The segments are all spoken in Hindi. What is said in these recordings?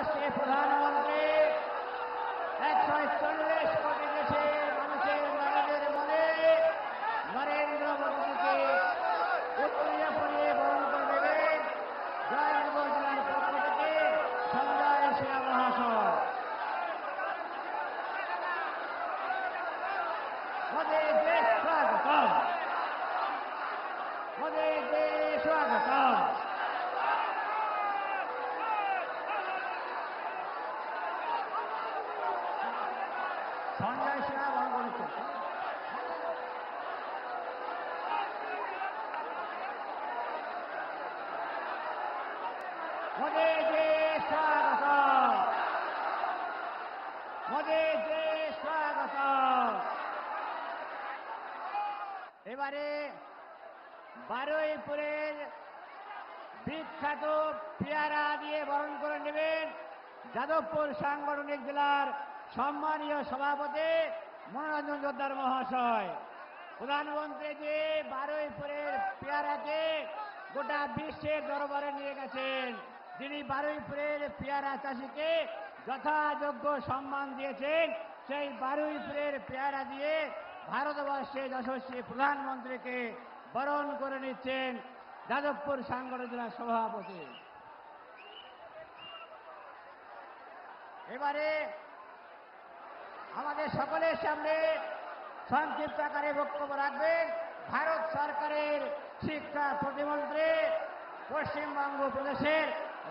ভারতবর্ষের প্রধানমন্ত্রী 140 কোটি দেশের মানুষের মনের মনে নরেন্দ্র মোদীকে উত্তরীয় পরিয়ে বরণ করে দেবেন জয়নগর জেলার পক্ষ থেকে সঞ্জয় সিনহা মহাশয়। মোদী দেশ স্বাগতম, মোদী দেশ স্বাগতম। সঞ্জয় সিনহা বরণ করেছেন। মোদী দেশ স্বাগতম, মোদী দেশ স্বাগতম। এবারে বারুইপুরের বিখ্যাত পেয়ারা দিয়ে বরণ করে নেবেন যাদবপুর সাংগঠনিক জেলার সম্মানীয় সভাপতি মনোরঞ্জন জোদ্দার মহাশয়। প্রধানমন্ত্রী যে বারুইপুরের পেয়ারাকে গোটা বিশ্বের দরবারে নিয়ে গেছেন, যিনি বারুইপুরের পেয়ারা চাষিকে যথাযোগ্য সম্মান দিয়েছেন, সেই বারুইপুরের পেয়ারা দিয়ে ভারতবর্ষের যশস্বী প্রধানমন্ত্রীকে বরণ করে নিচ্ছেন যাদবপুর সাংগঠনিক জেলার সভাপতি। এবারে আমাদের সকলের সামনে সংক্ষিপ্ত আকারে বক্তব্য রাখবেন ভারত সরকারের শিক্ষা প্রতিমন্ত্রী, পশ্চিমবঙ্গ প্রদেশের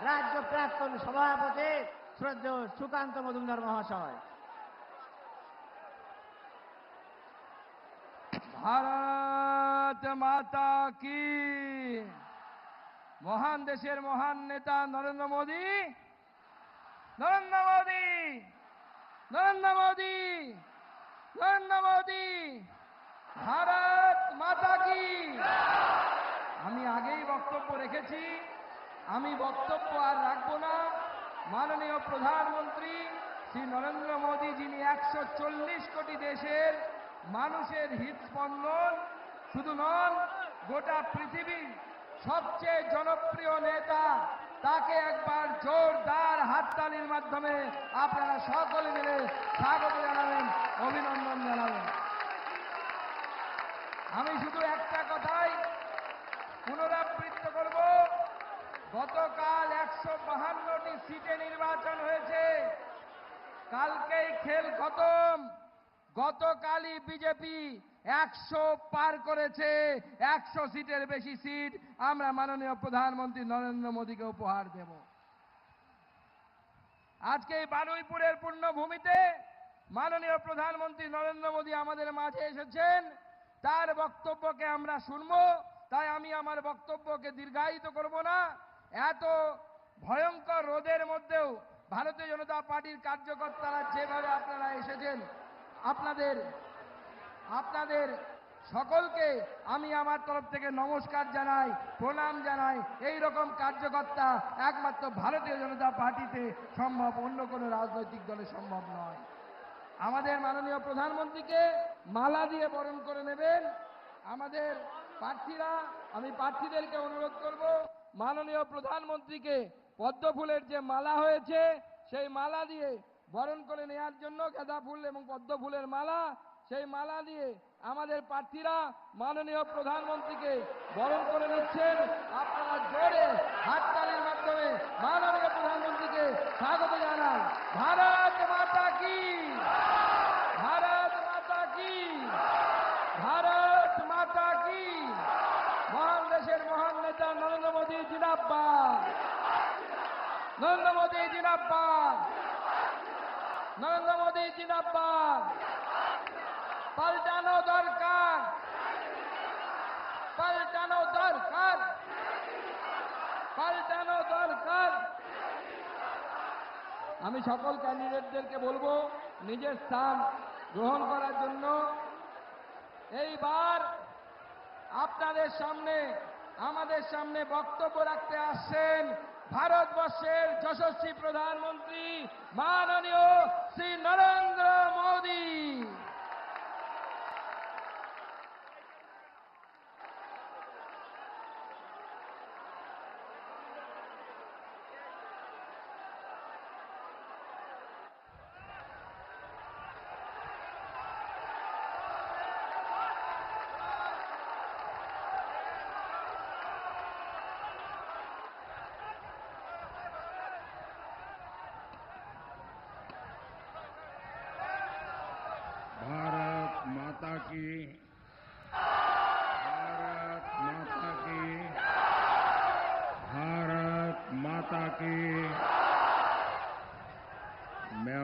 রাজ্য প্রাক্তন সভাপতি শ্রদ্ধেয় সুকান্ত মজুমদার মহাশয়। ভারত মাতা কি। মহান দেশের মহান নেতা নরেন্দ্র মোদী, নরেন্দ্র মোদী, নরেন্দ্র মোদী, নরেন্দ্র মোদী। ভারত মাতা কি। আমি আগেই বক্তব্য রেখেছি, আমি বক্তব্য আর রাখবো না। মাননীয় প্রধানমন্ত্রী শ্রী নরেন্দ্র মোদী, যিনি 140 কোটি দেশের মানুষের হৃদস্পন্দন শুধু নন, গোটা পৃথিবীর সবচেয়ে জনপ্রিয় নেতা, তাকে একবার জোরদার হাততালির মাধ্যমে আপনারা সকলে মিলে স্বাগত জানাবেন, অভিনন্দন জানাবেন। আমি শুধু একটা কথাই পুনরাবৃত্ত করব, গতকাল 152টি সিটে নির্বাচন হয়েছে, কালকেই খেল খতম। গতকালই বিজেপি 100 পার করেছে, 100 সিটের বেশি সিট আমরা মাননীয় প্রধানমন্ত্রী নরেন্দ্র মোদীকে উপহার দেব। আজকে এই বারুইপুরের পূর্ণভূমিতে মাননীয় প্রধানমন্ত্রী নরেন্দ্র মোদী আমাদের মাঝে এসেছেন, তার বক্তব্যকে আমরা শুনব। তাই আমি আমার বক্তব্যকে দীর্ঘায়িত করব না। এত ভয়ঙ্কর রোদের মধ্যেও ভারতীয় জনতা পার্টির কার্যকর্তারা যেভাবে আপনারা এসেছেন, আপনাদের সকলকে আমি আমার তরফ থেকে নমস্কার জানাই, প্রণাম জানাই। এই রকম কার্যকর্তা একমাত্র ভারতীয় জনতা পার্টিতে সম্ভব, অন্য কোনো রাজনৈতিক দলে সম্ভব নয়। আমাদের মাননীয় প্রধানমন্ত্রীকে মালা দিয়ে বরণ করে নেবেন আমাদের প্রার্থীরা। আমি প্রার্থীদেরকে অনুরোধ করব, মাননীয় প্রধানমন্ত্রীকে পদ্ম ফুলের যে মালা হয়েছে সেই মালা দিয়ে বরণ করে নেওয়ার জন্য, গাঁদা ফুল এবং পদ্ম ফুলের মালা, সেই মালা দিয়ে আমাদের প্রার্থীরা মাননীয় প্রধানমন্ত্রীকে বরণ করে নিচ্ছেন। আপনারা জোরে হাততালির মাধ্যমে মাননীয় প্রধানমন্ত্রীকে স্বাগত জানান। ভারত মাতা কি, ভারত মাতা কি, ভারত মাতা কি। মহান দেশের মহান নেতা নরেন্দ্র মোদী জিন্দাবাদ, নরেন্দ্র মোদী জিন্দাবাদ, নরেন্দ্র মোদী জিন্দাবাদ। পাল্টানো দরকার, পাল্টানো দরকার, পাল্টানো দরকার। আমি সকল ক্যান্ডিডেটদেরকে বলবো নিজের স্থান গ্রহণ করার জন্য। এইবার আপনাদের সামনে, আমাদের সামনে বক্তব্য রাখতে আসছেন ভারতবর্ষের যশস্বী প্রধানমন্ত্রী মাননীয় শ্রী নরেন্দ্র মোদী।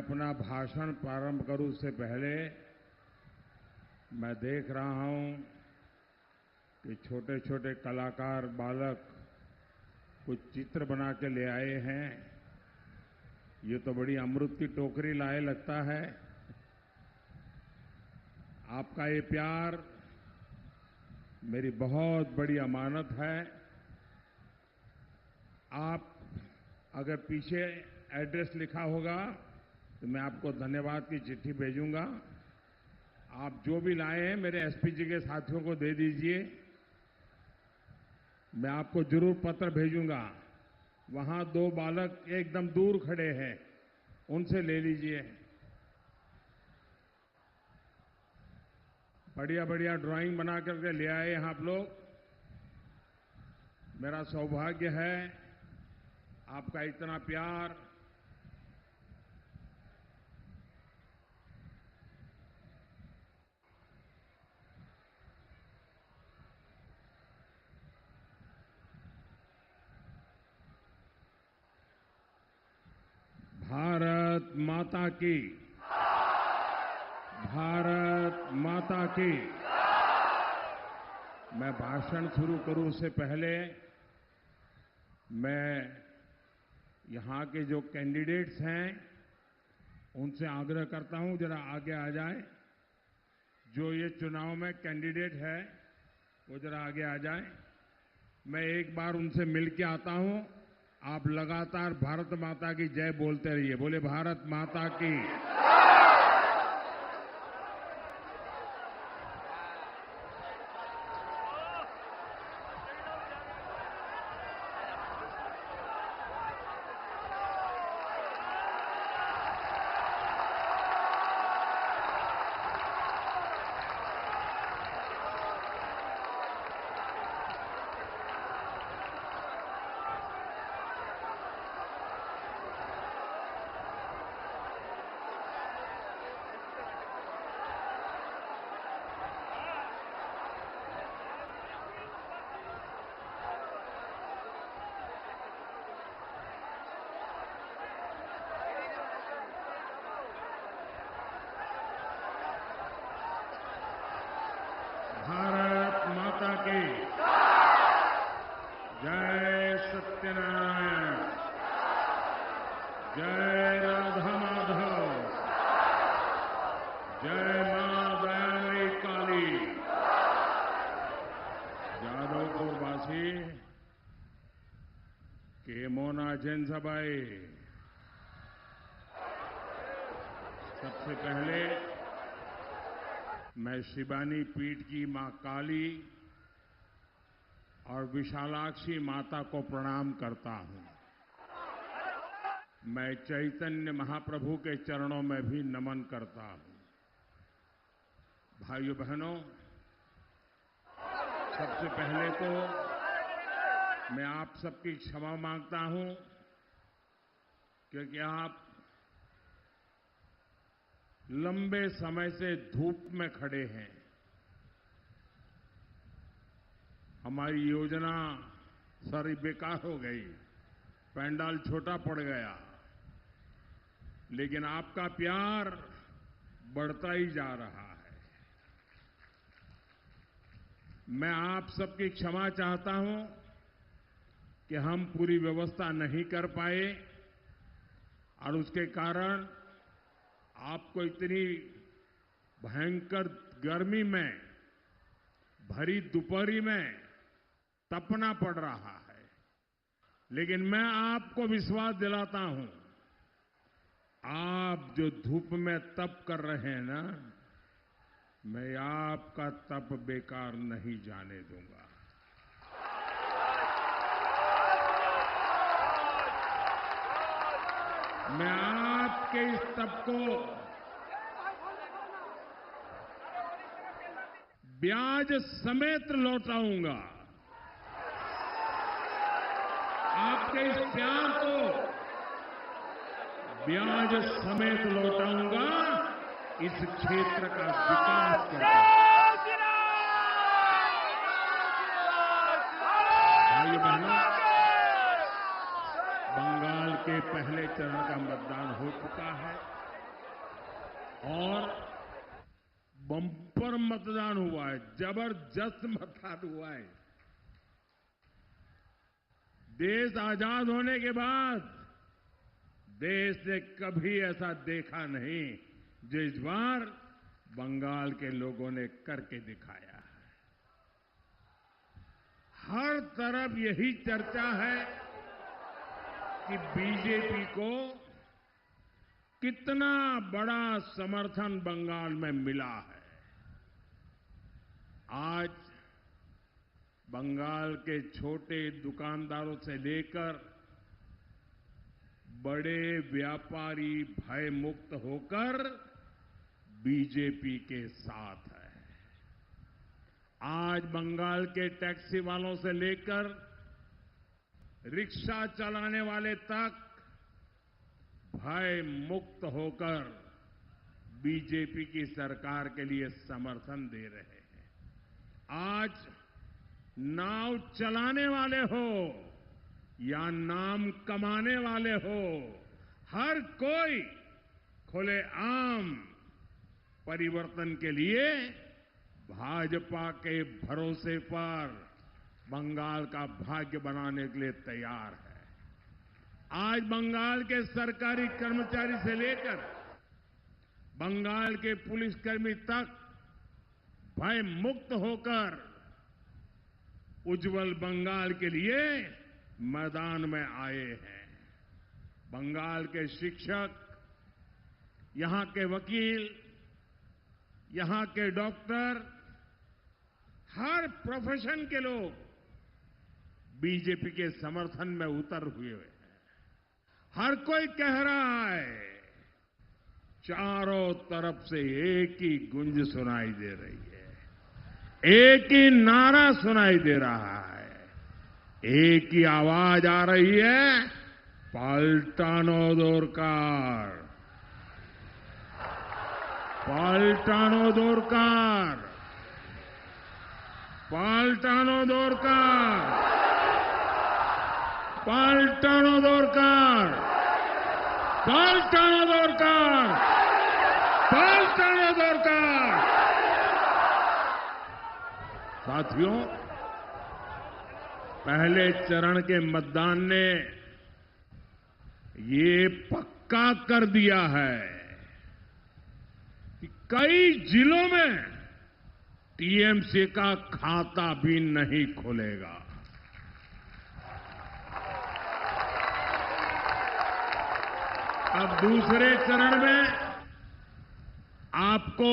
अपना भाषण प्रारंभ करूं उससे पहले मैं देख रहा हूं कि छोटे छोटे कलाकार बालक कुछ चित्र बना के ले आए हैं। ये तो बड़ी अमृत की टोकरी लाए लगता है। आपका ये प्यार मेरी बहुत बड़ी अमानत है। आप अगर पीछे एड्रेस लिखा होगा तो मैं आपको धन्यवाद की चिट्ठी भेजूंगा। आप जो भी लाए हैं मेरे एसपी जी के साथियों को दे दीजिए। मैं आपको जरूर पत्र भेजूंगा। वहां दो बालक एकदम दूर खड़े हैं, उनसे ले लीजिए। बढ़िया बढ़िया ड्राइंग बना करके ले आए हैं आप लोग। मेरा सौभाग्य है आपका इतना प्यार। भारत माता की, भारत माता की। मैं भाषण शुरू करूं उससे पहले मैं यहां के जो कैंडिडेट्स हैं उनसे आग्रह करता हूं जरा आगे आ जाए। जो ये चुनाव में कैंडिडेट है वो जरा आगे आ जाए। मैं एक बार उनसे मिल के आता हूं। आप लगातार भारत माता की जय बोलते रहिए। बोले भारत माता की। भारत माता की जय। सत्यनारायण। जय राधा माधव। जय मां दयामयी काली। जादवपुरवासी केमोना जनसभाई। सबसे पहले मैं शिवानी पीठ की मां काली और विशालाक्षी माता को प्रणाम करता हूं। मैं चैतन्य महाप्रभु के चरणों में भी नमन करता हूं। भाइयों बहनों, सबसे पहले तो मैं आप सबकी क्षमा मांगता हूं क्योंकि आप लंबे समय से धूप में खड़े हैं। हमारी योजना सारी बेकार हो गई, पंडाल छोटा पड़ गया, लेकिन आपका प्यार बढ़ता ही जा रहा है। मैं आप सबकी क्षमा चाहता हूं कि हम पूरी व्यवस्था नहीं कर पाए और उसके कारण आपको इतनी भयंकर गर्मी में भरी दोपहरी में तपना पड़ रहा है। लेकिन मैं आपको विश्वास दिलाता हूं, आप जो धूप में तप कर रहे हैं ना, मैं आपका तप बेकार नहीं जाने दूंगा। मैं आपके इस तप को ब्याज समेत लौटाऊंगा। आपके इस प्यार को ब्याज समेत लौटाऊंगा। इस क्षेत्र का विकास करके। भाइयों बहनों, बंगाल के पहले चरण का मतदान हो चुका है। और बम्पर मतदान हुआ है, जबरदस्त मतदान हुआ है। देश आजाद होने के बाद देश ने कभी ऐसा देखा नहीं जो इस बार बंगाल के लोगों ने करके दिखाया है। हर तरफ यही चर्चा है कि बीजेपी को कितना बड़ा समर्थन बंगाल में मिला है। आज बंगाल के छोटे दुकानदारों से लेकर बड़े व्यापारी भय मुक्त होकर बीजेपी के साथ है। आज बंगाल के टैक्सी वालों से लेकर रिक्शा चलाने वाले तक भय मुक्त होकर बीजेपी की सरकार के लिए समर्थन दे रहे हैं। आज नाव चलाने वाले हो या नाम कमाने वाले हो, हर कोई खुलेआम परिवर्तन के लिए भाजपा के भरोसे पर बंगाल का भाग्य बनाने के लिए तैयार है। आज बंगाल के सरकारी कर्मचारी से लेकर बंगाल के पुलिसकर्मी तक भय मुक्त होकर उज्जवल बंगाल के लिए मैदान में आए हैं। बंगाल के शिक्षक, यहां के वकील, यहां के डॉक्टर, हर प्रोफेशन के लोग बीजेपी के समर्थन में उतर हुए हैं। हर कोई कह रहा है, चारों तरफ से एक ही गुंज सुनाई दे रही है, एक ही नारा सुनाई दे रहा है, एक ही आवाज आ रही है, पाल्टानो दोरकार, पाल्टानो दोरकार, पाल्टानो दोरकार, पाल्टानो दोरकार, पाल्टानो दोरकार, पाल्टानो दोरकार। साथियों, पहले चरण के मतदान ने ये पक्का कर दिया है कि कई जिलों में टीएमसी का खाता भी नहीं खुलेगा। अब दूसरे चरण में आपको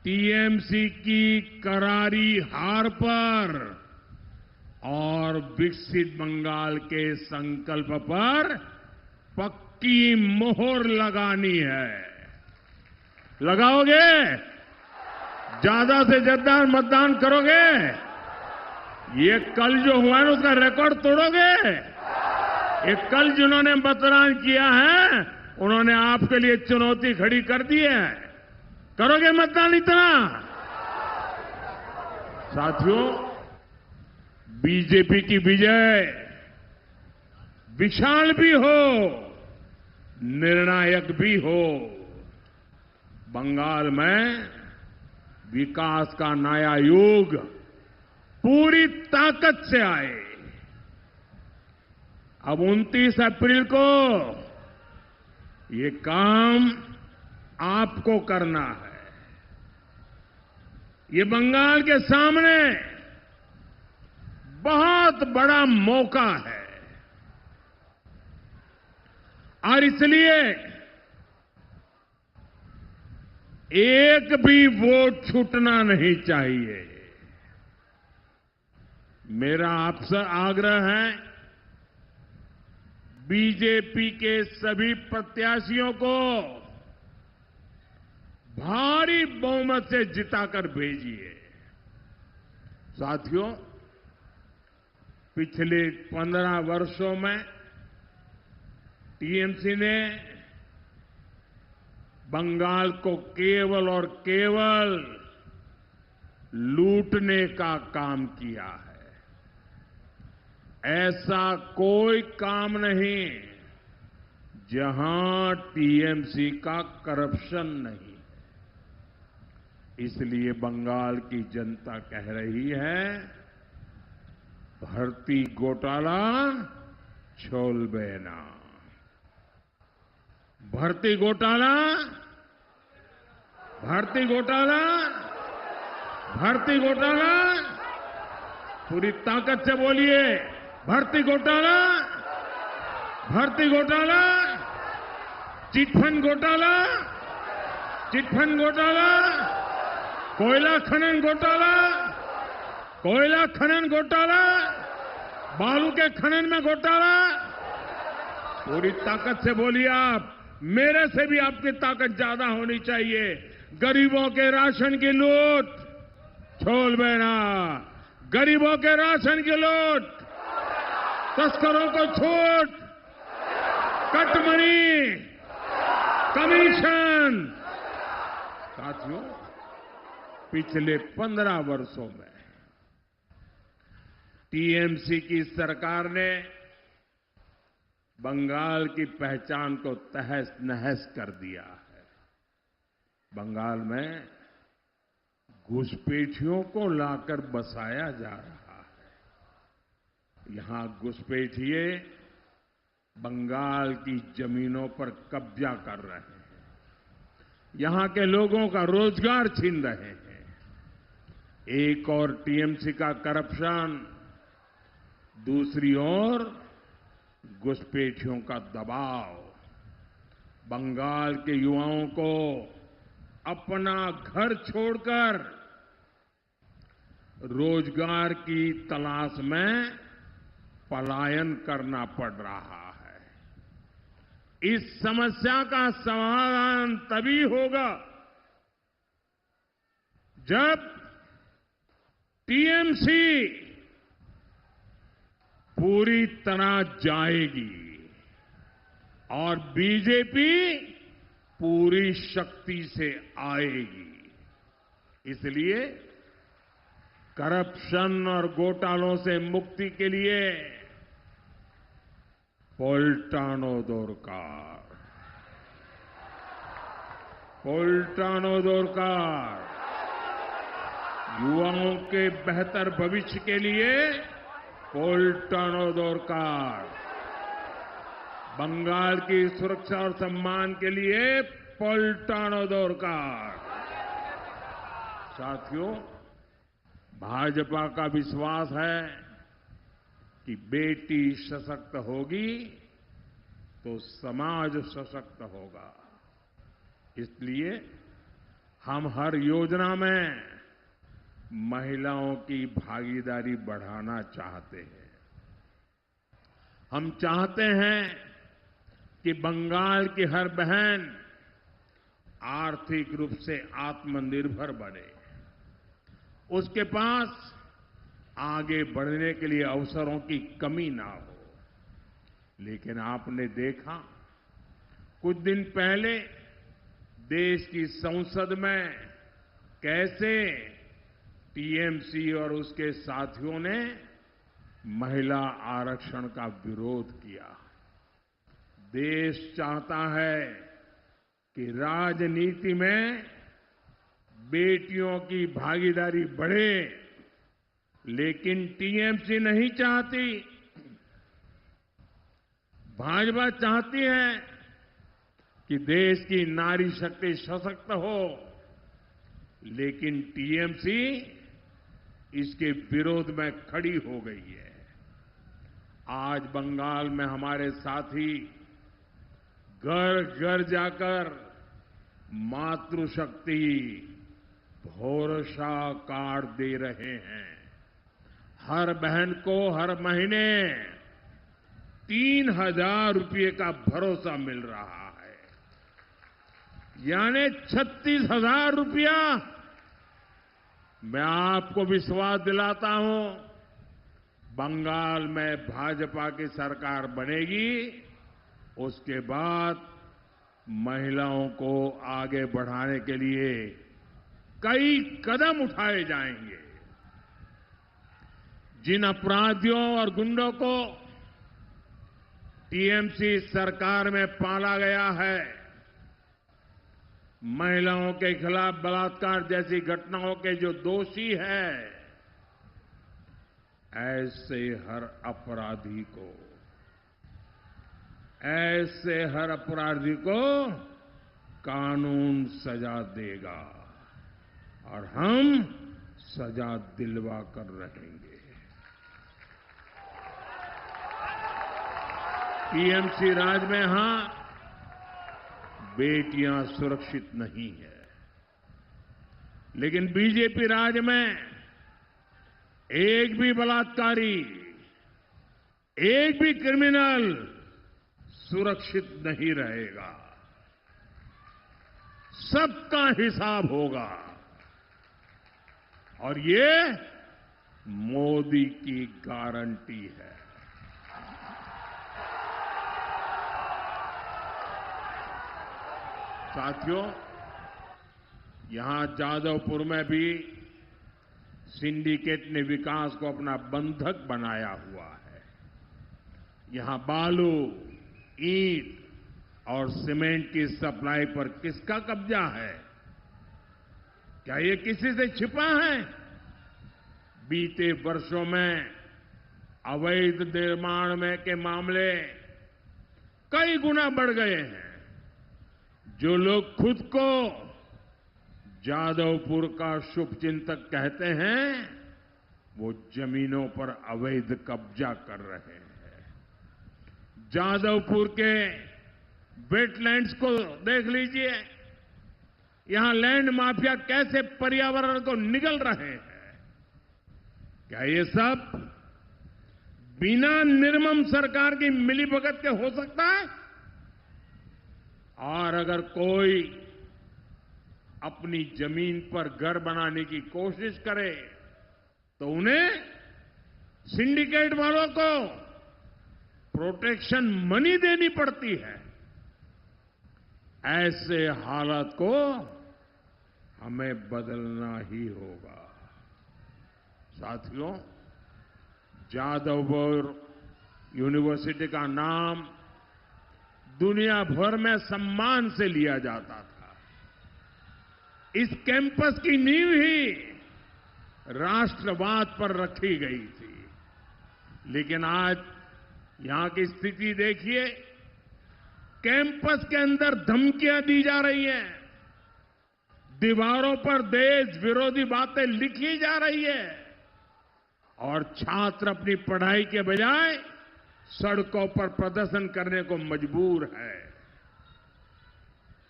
टीएमसी की करारी हार पर और विकसित बंगाल के संकल्प पर पक्की मोहर लगानी है। लगाओगे? ज्यादा से ज्यादा मतदान करोगे? ये कल जो हुआ है उसका रिकॉर्ड तोड़ोगे? ये कल जिन्होंने मतदान किया है उन्होंने आपके लिए चुनौती खड़ी कर दी है। करोगे मतदान इतना? साथियों, बीजेपी की विजय विशाल भी हो, निर्णायक भी हो। बंगाल में विकास का नया युग पूरी ताकत से आए। अब 29 अप्रैल को ये काम आपको करना है। ये बंगाल के सामने बहुत बड़ा मौका है और इसलिए एक भी वोट छूटना नहीं चाहिए। मेरा आपसे आग्रह है, बीजेपी के सभी प्रत्याशियों को भारी बहुमत से जिताकर भेजिए। साथियों, पिछले 15 वर्षों में टीएमसी ने बंगाल को केवल और केवल लूटने का काम किया है। ऐसा कोई काम नहीं जहां टीएमसी का करप्शन नहीं। इसलिए बंगाल की जनता कह रही है, भर्ती घोटाला छोलबेना। भर्ती घोटाला, भर्ती घोटाला, भर्ती घोटाला, पूरी ताकत से बोलिए, भर्ती घोटाला, भर्ती घोटाला, चिटफंड घोटाला, चिटफंड घोटाला, कोयला खनन घोटाला, कोयला खनन घोटाला, बालू के खनन में घोटाला। पूरी ताकत से बोलिए आप, मेरे से भी आपकी ताकत ज्यादा होनी चाहिए। गरीबों के राशन की लूट छोलबेना, गरीबों के राशन की लूट, तस्करों को छूट, कटमनी, कमीशन। साथियों, पिछले 15 वर्षों में टीएमसी की सरकार ने बंगाल की पहचान को तहस नहस कर दिया है। बंगाल में घुसपैठियों को लाकर बसाया जा रहा है। यहां घुसपैठिए बंगाल की जमीनों पर कब्जा कर रहे हैं, यहां के लोगों का रोजगार छीन रहे हैं। एक और टीएमसी का करप्शन, दूसरी ओर घुसपैठियों का दबाव बंगाल के युवाओं को अपना घर छोड़कर रोजगार की तलाश में पलायन करना पड़ रहा है। इस समस्या का समाधान तभी होगा जब टीएमसी पूरी तरह जाएगी और बीजेपी पूरी शक्ति से आएगी। इसलिए करप्शन और घोटालों से मुक्ति के लिए पोल्टानो दोरकार, पोल्टानो दोरकार, युवाओं के बेहतर भविष्य के लिए पोल्टानो दोरकार, बंगाल की सुरक्षा और सम्मान के लिए पोल्टानो दोरकार। साथियों, भाजपा का विश्वास है कि बेटी सशक्त होगी तो समाज सशक्त होगा। इसलिए हम हर योजना में महिलाओं की भागीदारी बढ़ाना चाहते हैं। हम चाहते हैं कि बंगाल की हर बहन आर्थिक रूप से आत्मनिर्भर बने, उसके पास आगे बढ़ने के लिए अवसरों की कमी ना हो। लेकिन आपने देखा कुछ दिन पहले देश की संसद में कैसे टीएमसी और उसके साथियों ने महिला आरक्षण का विरोध किया। देश चाहता है कि राजनीति में बेटियों की भागीदारी बढ़े, लेकिन टीएमसी नहीं चाहती। भाजपा चाहती है कि देश की नारी शक्ति सशक्त हो, लेकिन टीएमसी इसके विरोध में खड़ी हो गई है। आज बंगाल में हमारे साथी घर घर जाकर मातृशक्ति भरोसा कार्ड दे रहे हैं। हर बहन को हर महीने 3,000 रुपये का भरोसा मिल रहा है, यानी 36,000 रुपया। मैं आपको विश्वास दिलाता हूं, बंगाल में भाजपा की सरकार बनेगी, उसके बाद महिलाओं को आगे बढ़ाने के लिए कई कदम उठाए जाएंगे। जिन अपराधियों और गुंडों को टीएमसी सरकार में पाला गया है। महिलाओं के खिलाफ बलात्कार जैसी घटनाओं के जो दोषी हैं, ऐसे हर अपराधी को कानून सजा देगा और हम सजा दिलवा कर रहेंगे। टीएमसी राज में यहां बेटियां सुरक्षित नहीं है, लेकिन बीजेपी राज में एक भी बलात्कारी, एक भी क्रिमिनल सुरक्षित नहीं रहेगा। सबका हिसाब होगा और ये मोदी की गारंटी है। साथियों, यहां जादवपुर में भी सिंडिकेट ने विकास को अपना बंधक बनाया हुआ है। यहां बालू, ईंट और सीमेंट की सप्लाई पर किसका कब्जा है? क्या ये किसी से छिपा है? बीते वर्षों में अवैध निर्माण में के मामले कई गुना बढ़ गए हैं। जो लोग खुद को जादवपुर का शुभचिंतक कहते हैं, वो जमीनों पर अवैध कब्जा कर रहे हैं। जादवपुर के वेटलैंड्स को देख लीजिए, यहां लैंड माफिया कैसे पर्यावरण को निगल रहे हैं। क्या ये सब बिना निर्मम सरकार की मिलीभगत के हो सकता है? और अगर कोई अपनी जमीन पर घर बनाने की कोशिश करे तो उन्हें सिंडिकेट वालों को प्रोटेक्शन मनी देनी पड़ती है। ऐसे हालात को हमें बदलना ही होगा। साथियों, जादवपुर यूनिवर्सिटी का नाम दुनिया भर में सम्मान से लिया जाता था। इस कैंपस की नींव ही राष्ट्रवाद पर रखी गई थी, लेकिन आज यहां की स्थिति देखिए। कैंपस के अंदर धमकियां दी जा रही हैं, दीवारों पर देश विरोधी बातें लिखी जा रही है और छात्र अपनी पढ़ाई के बजाय सड़कों पर प्रदर्शन करने को मजबूर है।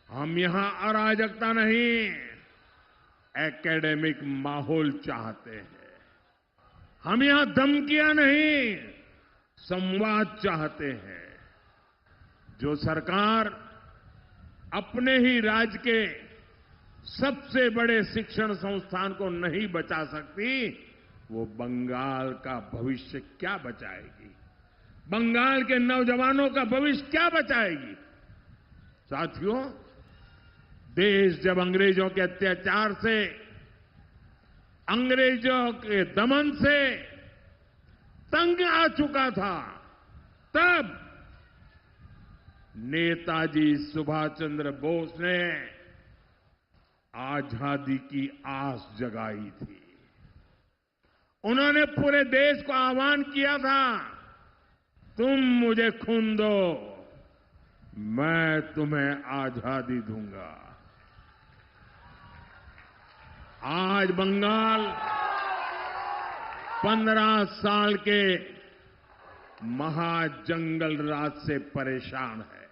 हम यहां अराजकता नहीं, एकेडमिक माहौल चाहते हैं। हम यहां धमकियां नहीं, संवाद चाहते हैं। जो सरकार अपने ही राज्य के सबसे बड़े शिक्षण संस्थान को नहीं बचा सकती, वो बंगाल का भविष्य क्या बचाएगी? बंगाल के नौजवानों का भविष्य क्या बचाएगी? साथियों, देश जब अंग्रेजों के अत्याचार से, अंग्रेजों के दमन से तंग आ चुका था, तब नेताजी सुभाष चंद्र बोस ने आजादी की आस जगाई थी। उन्होंने पूरे देश को आह्वान किया था, तुम मुझे खून दो, मैं तुम्हें आजादी दूंगा। आज बंगाल 15 साल के महाजंगल राज से परेशान है।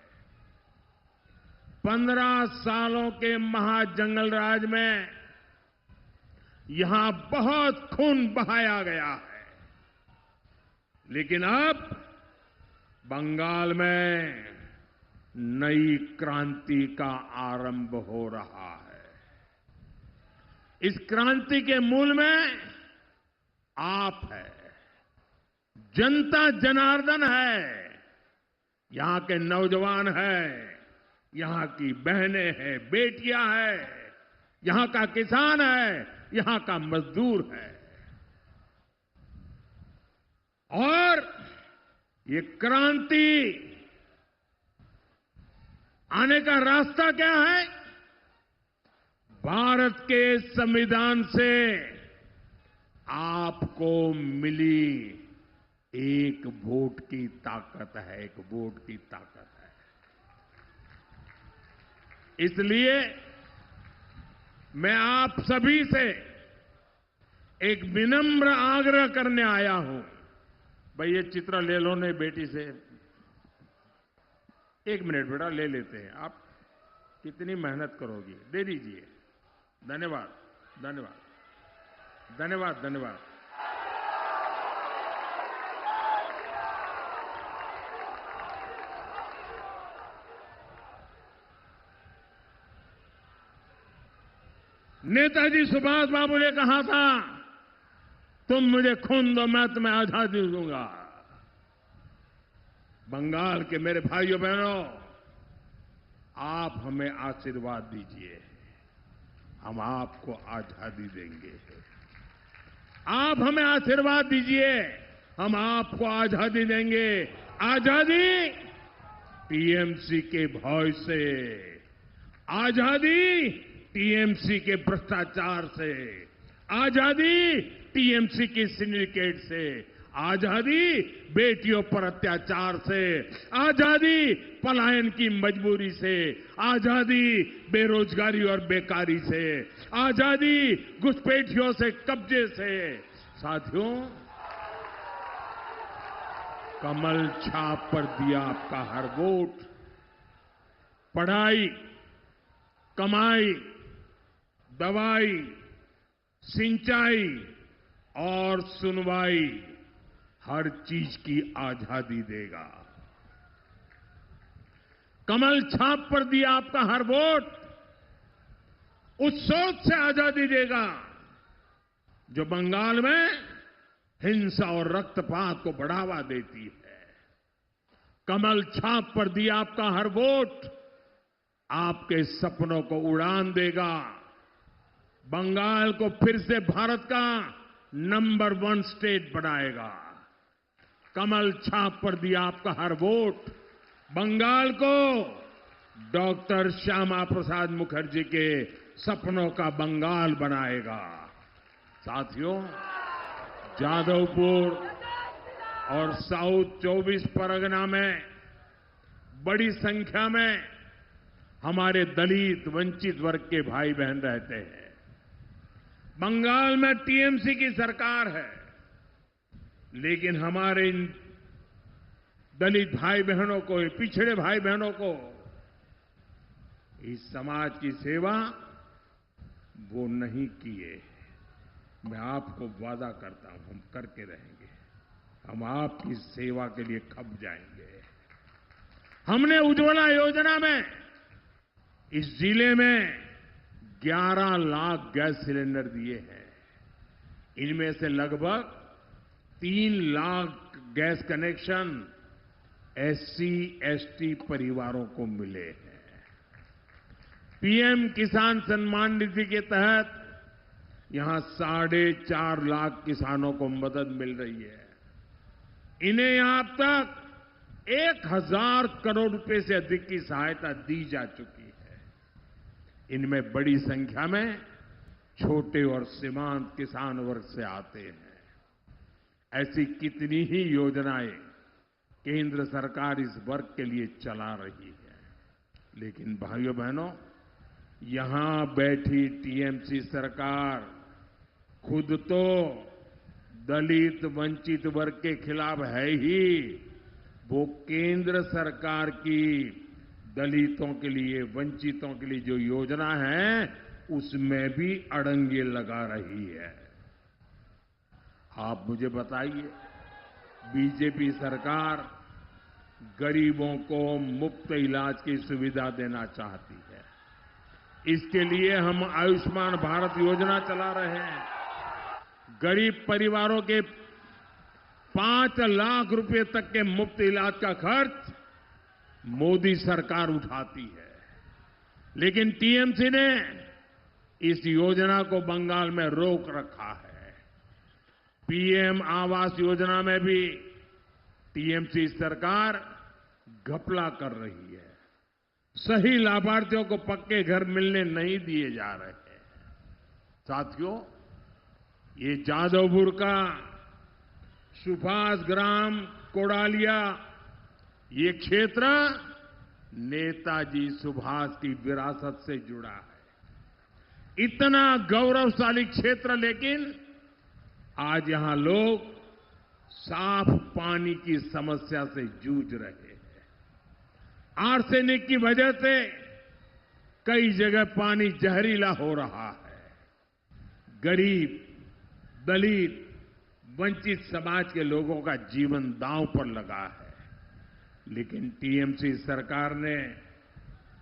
15 सालों के महाजंगल राज में यहां बहुत खून बहाया गया है, लेकिन अब बंगाल में नई क्रांति का आरंभ हो रहा है। इस क्रांति के मूल में आप है, जनता जनार्दन है, यहां के नौजवान है, यहां की बहनें हैं, बेटियां हैं, यहां का किसान है, यहां का मजदूर है। और ये क्रांति आने का रास्ता क्या है? भारत के संविधान से आपको मिली एक वोट की ताकत है, एक वोट की ताकत है। इसलिए मैं आप सभी से एक विनम्र आग्रह करने आया हूं। भाई ये चित्र ले लो ने बेटी से। 1 मिनट बेटा ले लेते हैं। आप कितनी मेहनत करोगी, दे दीजिए। धन्यवाद, धन्यवाद, धन्यवाद, धन्यवाद। नेताजी सुभाष बाबू ने कहा था, तुम मुझे खून दो, मैं तुम्हें आजादी दूंगा। बंगाल के मेरे भाइयों बहनों, आप हमें आशीर्वाद दीजिए, हम आपको आजादी देंगे। आप हमें आशीर्वाद दीजिए, हम आपको आजादी देंगे। आजादी टीएमसी के भय से, आजादी टीएमसी के भ्रष्टाचार से, आजादी टीएमसी की सिंडिकेट से, आजादी बेटियों पर अत्याचार से, आजादी पलायन की मजबूरी से, आजादी बेरोजगारी और बेकारी से, आजादी घुसपैठियों से, कब्जे से। साथियों, कमल छाप पर दिया आपका हर वोट पढ़ाई, कमाई, दवाई, सिंचाई और सुनवाई, हर चीज की आजादी देगा। कमल छाप पर दिया आपका हर वोट उस सोच से आजादी देगा जो बंगाल में हिंसा और रक्तपात को बढ़ावा देती है। कमल छाप पर दिया आपका हर वोट आपके सपनों को उड़ान देगा, बंगाल को फिर से भारत का नंबर 1 स्टेट बनाएगा। कमल छाप पर दिया आपका हर वोट बंगाल को डॉक्टर श्यामा प्रसाद मुखर्जी के सपनों का बंगाल बनाएगा। साथियों, जादवपुर और साउथ 24 परगना में बड़ी संख्या में हमारे दलित वंचित वर्ग के भाई बहन रहते हैं। बंगाल में टीएमसी की सरकार है, लेकिन हमारे इन दलित भाई बहनों को, पिछड़े भाई बहनों को इस समाज की सेवा वो नहीं किए। मैं आपको वादा करता हूं, हम करके रहेंगे। हम आपकी सेवा के लिए खप जाएंगे। हमने उज्ज्वला योजना में इस जिले में 11 लाख गैस सिलेंडर दिए हैं। इनमें से लगभग 3 lakh gas connection SC ST परिवारों को मिले हैं। पीएम किसान सम्मान निधि के तहत यहां 4.5 लाख किसानों को मदद मिल रही है। इन्हें यहां अब तक 1000 करोड़ रुपए से अधिक की सहायता दी जा चुकी है। इनमें बड़ी संख्या में छोटे और सीमांत किसान वर्ग से आते हैं। ऐसी कितनी ही योजनाएं केंद्र सरकार इस वर्ग के लिए चला रही है। लेकिन भाइयों बहनों, यहां बैठी टीएमसी सरकार खुद तो दलित वंचित वर्ग के खिलाफ है ही, वो केंद्र सरकार की दलितों के लिए, वंचितों के लिए जो योजना है उसमें भी अड़ंगे लगा रही है। आप मुझे बताइए, बीजेपी सरकार गरीबों को मुफ्त इलाज की सुविधा देना चाहती है। इसके लिए हम आयुष्मान भारत योजना चला रहे हैं। गरीब परिवारों के 5 लाख रुपए तक के मुफ्त इलाज का खर्च मोदी सरकार उठाती है। लेकिन टीएमसी ने इस योजना को बंगाल में रोक रखा है। पीएम आवास योजना में भी टीएमसी सरकार घपला कर रही है। सही लाभार्थियों को पक्के घर मिलने नहीं दिए जा रहे हैं। साथियों, ये जादवपुर का सुभाष ग्राम कोडालिया ये क्षेत्र नेताजी सुभाष की विरासत से जुड़ा है। इतना गौरवशाली क्षेत्र, लेकिन आज यहां लोग साफ पानी की समस्या से जूझ रहे हैं। आर्सेनिक की वजह से कई जगह पानी जहरीला हो रहा है। गरीब, दलित, वंचित समाज के लोगों का जीवन दांव पर लगा है, लेकिन टीएमसी सरकार ने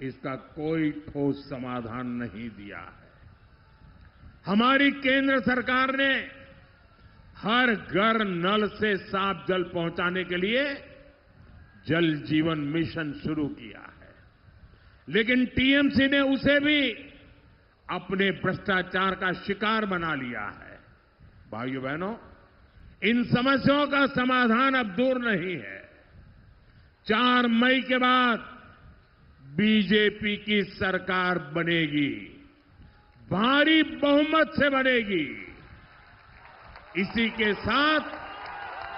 इसका कोई ठोस समाधान नहीं दिया है। हमारी केंद्र सरकार ने हर घर नल से साफ जल पहुंचाने के लिए जल जीवन मिशन शुरू किया है, लेकिन टीएमसी ने उसे भी अपने भ्रष्टाचार का शिकार बना लिया है। भाइयों बहनों, इन समस्याओं का समाधान अब दूर नहीं है। 4 मई के बाद बीजेपी की सरकार बनेगी, भारी बहुमत से बनेगी। इसी के साथ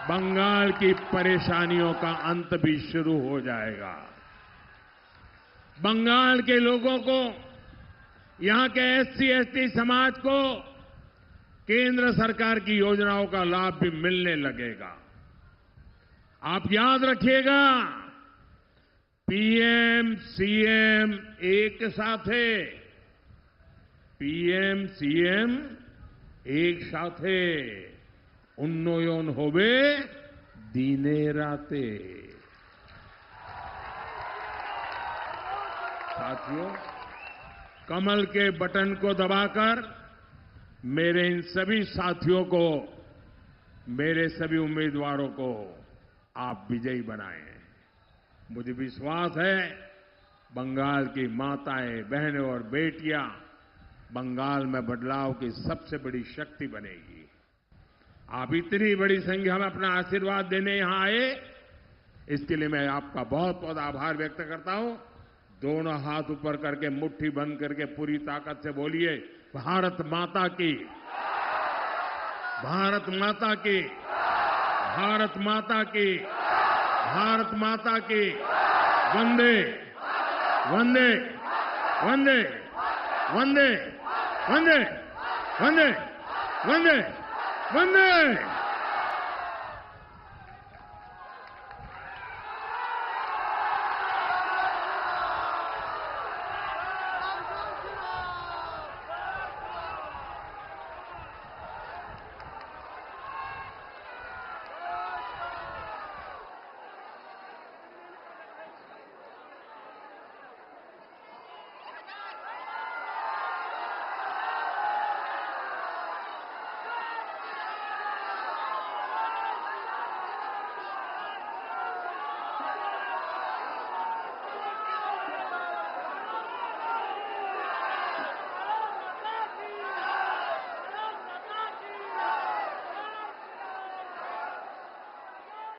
बंगाल की परेशानियों का अंत भी शुरू हो जाएगा। बंगाल के लोगों को, यहां के एससी एसटी समाज को केंद्र सरकार की योजनाओं का लाभ भी मिलने लगेगा। आप याद रखिएगा, पीएम सीएम एक साथ है, पीएम सीएम एक साथ है, उन्नयन होवे दीने राते। साथियों, कमल के बटन को दबाकर मेरे इन सभी साथियों को, मेरे सभी उम्मीदवारों को आप विजयी बनाएं। मुझे विश्वास है बंगाल की माताएं, बहनें और बेटियां बंगाल में बदलाव की सबसे बड़ी शक्ति बनेगी। आप इतनी बड़ी संख्या में अपना आशीर्वाद देने यहां आए, इसके लिए मैं आपका बहुत बहुत आभार व्यक्त करता हूं। दोनों हाथ ऊपर करके मुट्ठी बंद करके पूरी ताकत से बोलिए, भारत माता की, भारत माता की, भारत माता की, भारत माता की। वंदे वंदे वंदे वंदे वंदे वंदे वंदे वंदे